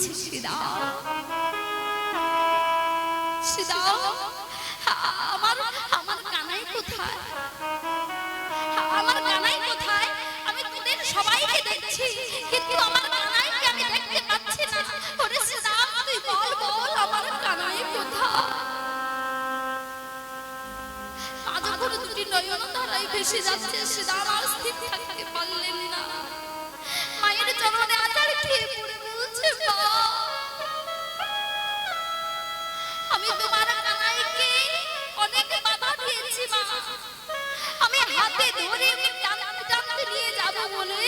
বলছে সিদা সিদা আমার আমার কানাই কোথায়, আমার কানাই কোথায়? আমি তোদের সবাইকে দেখছি কিন্তু আমার কানাইকে আমি দেখতে পাচ্ছি না। ওরে সিদা তুই বল বল আমার কানাই কোথায়? আজ করে দুটি নয়ন ধারায় ভেসে যাচ্ছে। সিদা আর স্থির থাকতে পারলেন না, মায়ের চরণে আছাড় খেয়ে পড়ে বলছে মা আমি তোমার কানাইকে অনেক বাধা দিয়েছি মা। আমি হাতে ধরে টানতে টানতে নিয়ে যাব বলে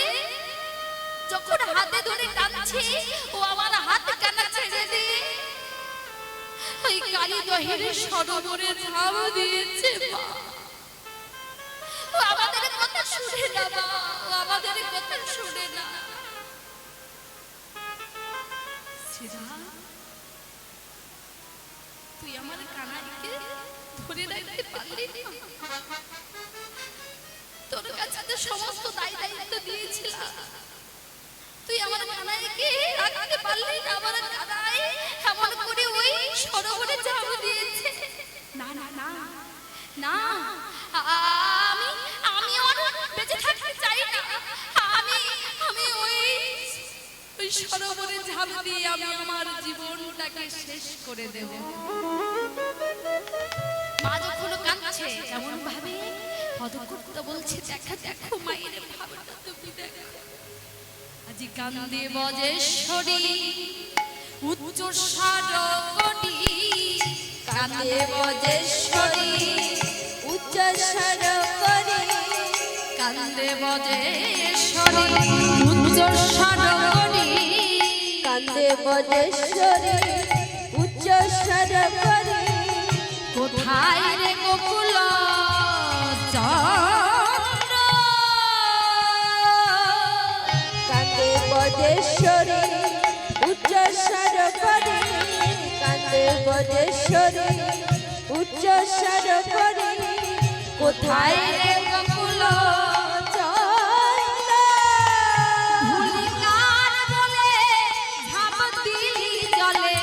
যখন হাতে ধরে টানছি ও আমার হাত কেন ছেড়ে দিয়ে ওই কালী দহের সরোবরে ঝাঁপ দিয়েছে মা। ও আমাদের কথা শুনে না মা, ও আমাদের কথা শুনে না। সিদা তুই আমার কানাইকে ধরে রাখতে পারলি না? তোর কাছে তো সমস্ত দায় দায়িত্ব দিয়েছিলাম, তুই আমার কানাইকে রাখতে পারলি না। আমার কানাই এমন করে ওই সরোবরে ঝাঁপ দিয়েছে। না না না না আমি আমি আর বেঁচে থাকতে চাই না। আমি আমি ওই ওই সরোবরে ঝাঁপ দিয়ে আমি আমার জীবনটাকে শেষ করে দেব। মা যখন কাঁদছে এমন ভাবে পদকর্তা বলছে দেখা দেখো মায়ের ভাবটা তুমি দেখো। আজি কান্দে বজেশ্বরী উচ্চ সারকটি, কান্দে বজেশ্বরী উচ্চ সারকটি, কান্দে বজেশ্বরী উচ্চ সারকটি, কান্দে বজেশ্বরী উচ্চ সারকটি। কোথায় রে গোকুল চন্দ্র, কান্দে বজেশ্বরী উচ্চ সারকটি, কান্দে বজেশ্বরী উচ্চ সারকটি। কোথায় রে গোকুল চন্দ্র, ভুলিকার বলে ঝাঁপ দিলি জলে,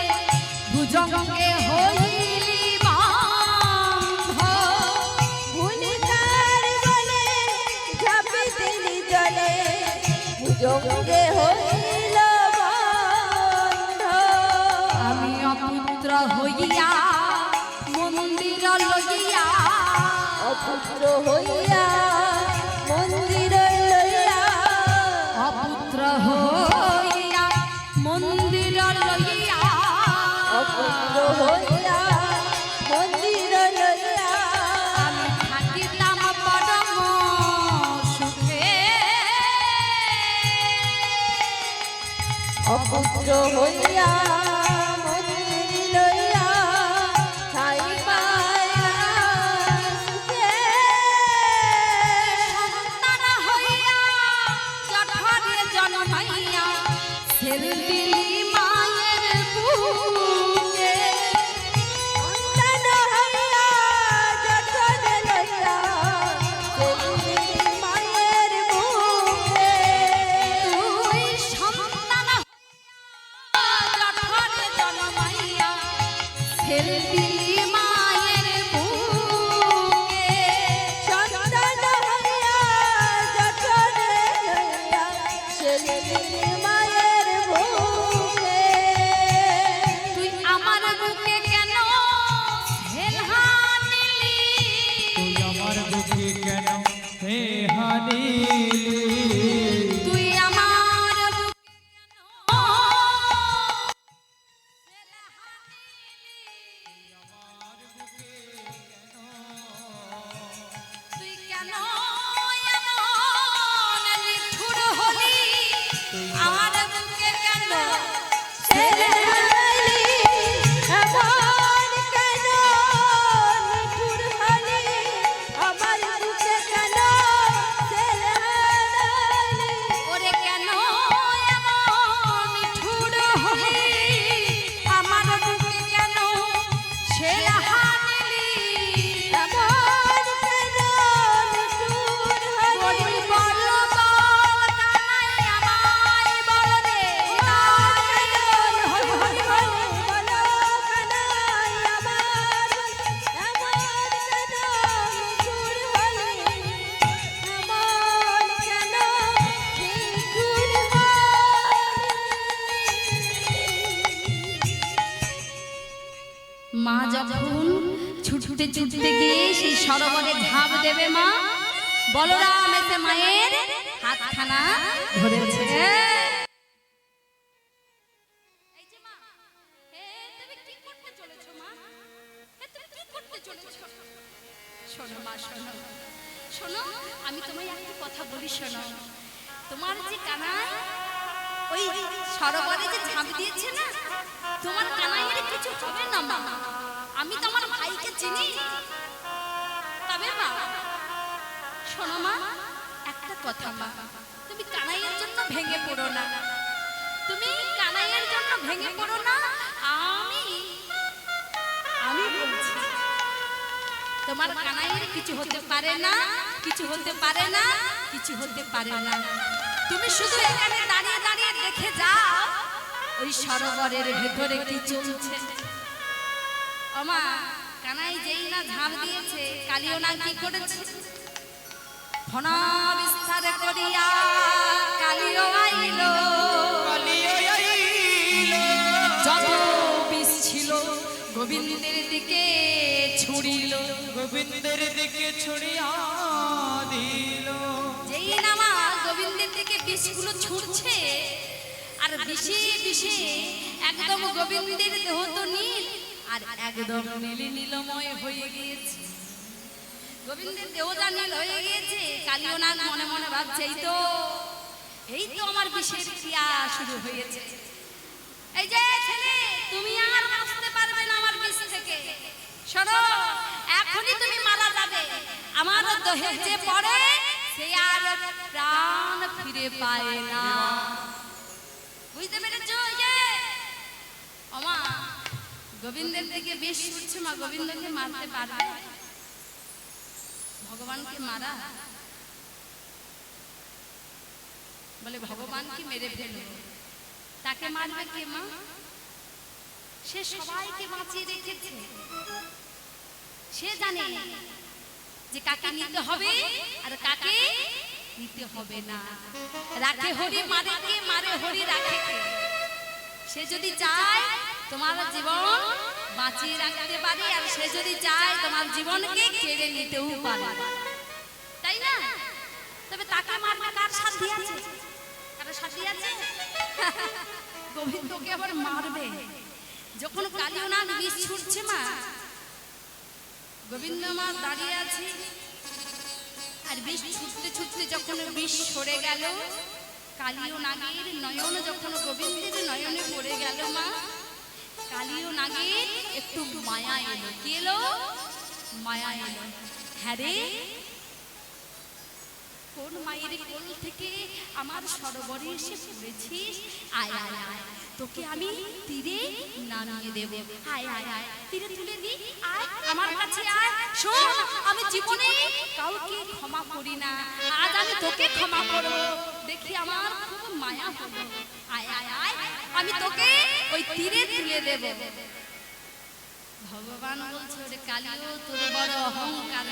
ভুজঙ্গে হইলি বাঁধ। ভুলিকার বলে ঝাঁপ দিলি জলে, ভুজঙ্গে হইল বন্ধ। আমি অপুত্র হইয়া মন্দির লইয়া, অপুত্র হইয়া মন্দির লইয়া, অপুত্র হইয়া মন্দির লইয়া, অপুত্র হইয়া মন্দির লইয়া। আমি থাকিতাম পরম সুখে, অপুত্র হইয়া মন্দির লইয়া, ঠাই পাইয়া সুখে। সন্তান হইয়া জঠরে জন্মাইয়া ছেড়ে মায়ের বুকে, সন্তান হইয়া জঠরে লইয়া, চলিলি মায়ের বুকে। তুই সন্তান জঠরে জন্মাইয়া ছেড়ে মায়ের বুকে, সন্তান হইয়া জঠরে লইয়া, চলিলি মায়ের বুকে। তুই আমার বুকে কেন হেলহা নিলি, তুই আমার বুকে কেন হে হানিলি, তুই আমার বুকে কেন হেলহা নিলি, যখন ছুটতে ছুটতে গিয়ে সেই সরোবরে ঝাঁপ দেবে মা, বলরাম এসে মায়ের হাতখানা ধরেছে। এই যে মা, তুমি কি করতে চলেছো মা? তুমি কি করতে চলেছো? শোনো মা, শোনো শোনো, আমি তোমায় একটা কথা বলি, শোনো। তোমার যে কানাই ওই সরোবরে যে ঝাঁপ দিয়েছে না, তোমার কানাইয়ের কিছু হবে না মা। আমি তোমার ভাইকে চিনি। তবে মা শোনো মা, একটা কথা মা, তুমি কানাইয়ের জন্য ভেঙে পড়ো না। তুমি কানাইয়ের জন্য ভেঙে পড়ো না। আমি বলছি তোমার কানাইয়ের কিছু হতে পারে না, কিছু হতে পারে না, কিছু হতে পারে না। তুমি শুধু এখানে দাঁড়িয়ে দাঁড়িয়ে দেখে যাও ওই সরোবরের ভেতরে কি চলছে। ও মা, কানাই যেই না ঝাঁপ দিয়েছে, কালিও না কি করেছে? ফনা বিস্তার করিয়া কালিও আইলো, যত বিষ ছিল গোবিন্দের দিকে ছুড়িল, গোবিন্দের দিকে ছড়িয়া দিল। যেই নামা গোবিন্দের দিকে বিষগুলো ছুটছে, আর বিষে বিষে একদম গোবিন্দের দেহ তো নীল, আর একদম নীল নীলময় হয়ে গিয়েছে। গোবিন্দের দেহটা নীল হয়ে গিয়েছে। কালিও নাগ মনে মনে ভাবছে, এই তো আমার বিষের ক্রিয়া শুরু হয়েছে। এই যে ছেলে, তুমি আর বাঁচতে পারবে না আমার বিষ থেকে। শোনো, এখনই তুমি মারা যাবে। আমার দেহে যে পড়ে সে আর প্রাণ ফিরে পায় না। বুঝতে পেরেছো? ওমা, গোবিন্দের দিকে বিষ ছুটছে মা, গোবিন্দকে মারতে পারবে? ভগবানকে মারা বলে ভগবানকে মেরে ফেলো, তাকে মারবে কে মা? সে সবাইকে বাঁচিয়ে রেখেছে। সে জানে যে কাকে নিতে হবে আর কাকে নিতে হবে না। রাখে হরি মারে কে, মারে হরি রাখে কে? সে যদি চায় তোমার জীবন বাঁচিয়ে রাখতে পারে, আর সে যদি চায় তোমার জীবনকে কেড়ে নিতেও পারে, তাই না? তবে তাকে মারবে কার সাধ্য আছে? কার সাধ্য আছে? গোবিন্দকে আবার মারবে। যখন কালিও নাগ বিষ ছুটছে মা, গোবিন্দ মা দাঁড়িয়ে আছে, আর বিষ ছুটতে ছুটতে যখন বিষ সরে গেল, কালিও নাগের নয়ন যখন গোবিন্দের নয়নে পড়ে গেল মা, কালিও নাগের একটু মায়া এলো। কি এলো? মায়া এলো। হ্যাঁ রে, কোন মায়ের কোল থেকে আমার সরোবরে এসে পড়েছিস? আয় আয় আয়, তোকে আমি তীরে নামিয়ে দেব। আয় আয় আয়, তীরে তুলে দি, আয় আমার কাছে আয়। শোন, আমি জীবনে কাউকে ক্ষমা করি না, আজ আমি তোকে ক্ষমা করব। দেখি আমার খুব মায়া হলো। আয় আয় আয়, আমি তোকে ওই তীরে তুলে দেব। ভগবান বলছে, ওরে কালিও, তোর বড় অহংকার।